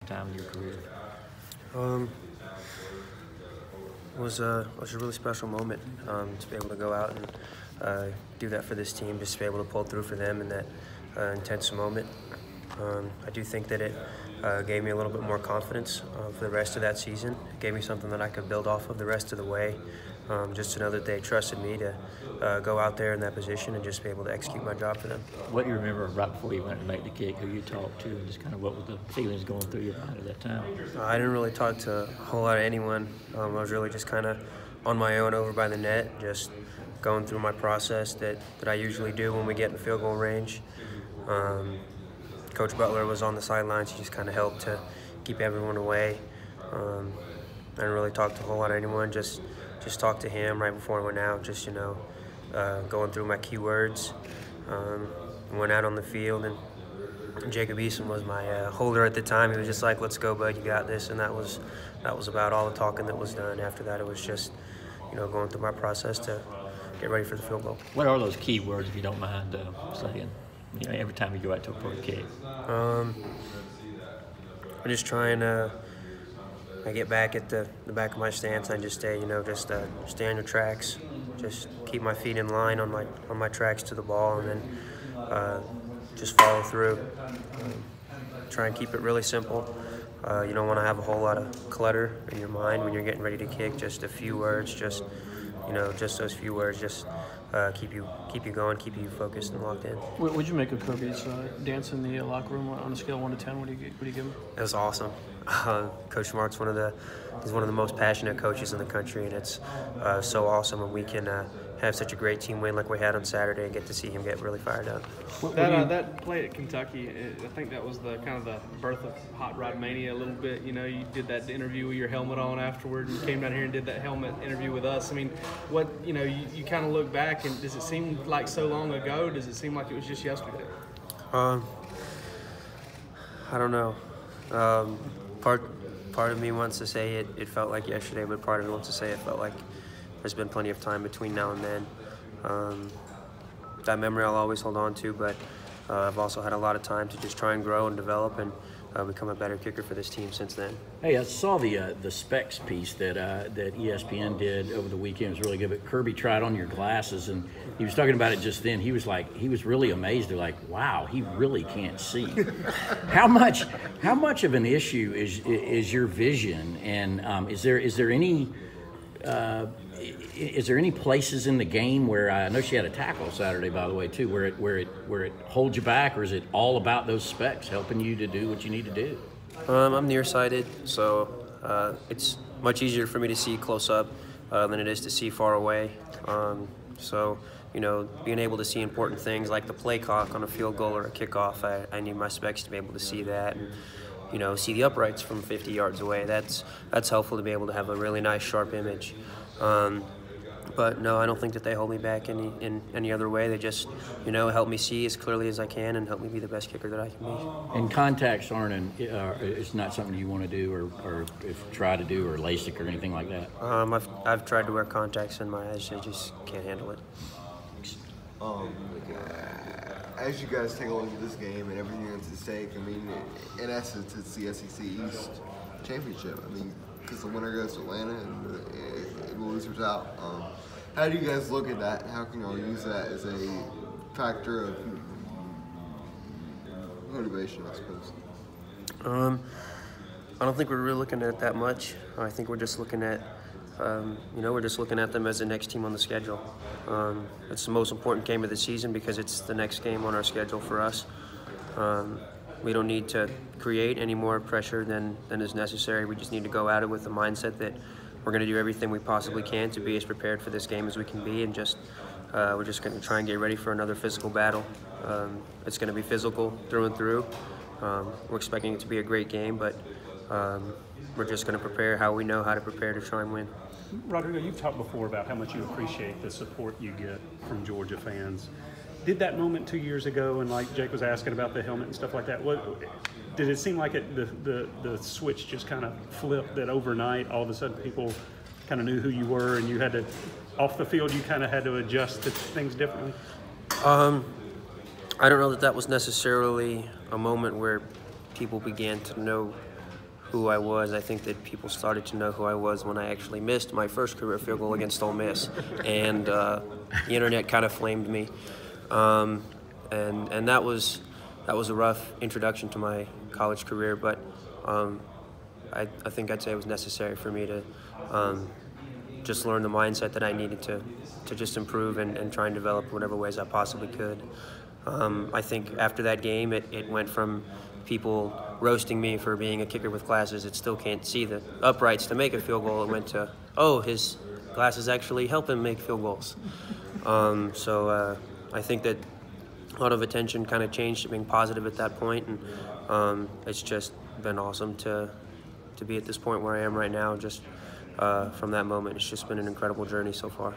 time in your career? It was a really special moment to be able to go out and do that for this team, just to be able to pull through for them in that intense moment. I do think that it gave me a little bit more confidence for the rest of that season. It gave me something that I could build off of the rest of the way, just to know that they trusted me to go out there in that position and just be able to execute my job for them. What do you remember right before you went to make the kick, who you talked to, and just kind of what were the feelings going through your mind at that time? I didn't really talk to a whole lot of anyone. I was really just kind of on my own over by the net, just going through my process that I usually do when we get in field goal range. Coach Butler was on the sidelines. He just kind of helped to keep everyone away. I didn't really talk to a whole lot of anyone, just talked to him right before I went out, just, going through my keywords. Went out on the field, and Jacob Eason was my holder at the time. He was just like, "Let's go, bud, you got this." And that was about all the talking that was done. After that, it was just, going through my process to get ready for the field goal. What are those key words, if you don't mind saying, every time you go out to a pro kick? I'm just trying to get back at the back of my stance. I just stay, stay on your tracks, just keep my feet in line on my tracks to the ball, and then just follow through. Try and keep it really simple. You don't want to have a whole lot of clutter in your mind when you're getting ready to kick. Just a few words, just those few words, just keep you going, keep you focused and locked in. What would you make of Kirby's dance in the locker room on a scale of 1 to 10? What do you give him? It was awesome. Coach Smart's one of the most passionate coaches in the country, and it's so awesome when we can have such a great team win like we had on Saturday and get to see him get really fired up. That play at Kentucky, I think that was the kind of the birth of hot rod mania a little bit. You did that interview with your helmet on afterward, and came down here and did that helmet interview with us. I mean, what you kind of look back, and does it seem like so long ago? Does it seem like it was just yesterday? I don't know. Part of me wants to say it felt like yesterday, but part of me wants to say it felt like there's been plenty of time between now and then. That memory I'll always hold on to, but I've also had a lot of time to just try and grow and develop and become a better kicker for this team since then. Hey, I saw the specs piece that ESPN did over the weekend. It was really good, but Kirby tried on your glasses, and he was talking about it just then. He was really amazed. They're like, wow, he really can't see. How much of an issue is your vision, and is there any places in the game where I know she had a tackle Saturday, by the way, too, where it holds you back, or is it all about those specs helping you to do what you need to do? I'm nearsighted, so it's much easier for me to see close up than it is to see far away. So being able to see important things like the play clock on a field goal or a kickoff, I need my specs to be able to see that and see the uprights from 50 yards away. That's helpful to be able to have a really nice sharp image. But no, I don't think that they hold me back in any other way. They just, help me see as clearly as I can and help me be the best kicker that I can be. And contacts aren't it's not something you want to do or try to do, or LASIK or anything like that? I've tried to wear contacts in my eyes. I just can't handle it. As you guys take a look at this game and everything that's at stake, I mean, in essence, it's the SEC East championship. I mean, because the winner goes to Atlanta and the loser's out. How do you guys look at that? How can y'all use that as a factor of motivation, I suppose? I don't think we're really looking at it that much. I think we're just looking at, we're just looking at them as the next team on the schedule. It's the most important game of the season because it's the next game on our schedule for us. We don't need to create any more pressure than is necessary. We just need to go at it with the mindset that we're going to do everything we possibly can to be as prepared for this game as we can be, and we're just going to try and get ready for another physical battle. It's going to be physical through and through. We're expecting it to be a great game, but we're just going to prepare how we know how to prepare to try and win. Rodrigo, you've talked before about how much you appreciate the support you get from Georgia fans. Did that moment 2 years ago, and like Jake was asking about the helmet and stuff like that, did it seem like the switch just kind of flipped, that overnight all of a sudden people kind of knew who you were and you had to, off the field, you kind of had to adjust to things differently? I don't know that was necessarily a moment where people began to know who I was. I think that people started to know who I was when I actually missed my first career field goal against Ole Miss, and the internet kind of flamed me, and that was a rough introduction to my college career, but I think I'd say it was necessary for me to just learn the mindset that I needed to just improve and try and develop whatever ways I possibly could. I think after that game, it went from people roasting me for being a kicker with glasses that still can't see the uprights to make a field goal. It went to, oh, his glasses actually help him make field goals. So I think that a lot of attention kind of changed to being positive at that point, and it's just been awesome to be at this point where I am right now. Just from that moment, it's just been an incredible journey so far.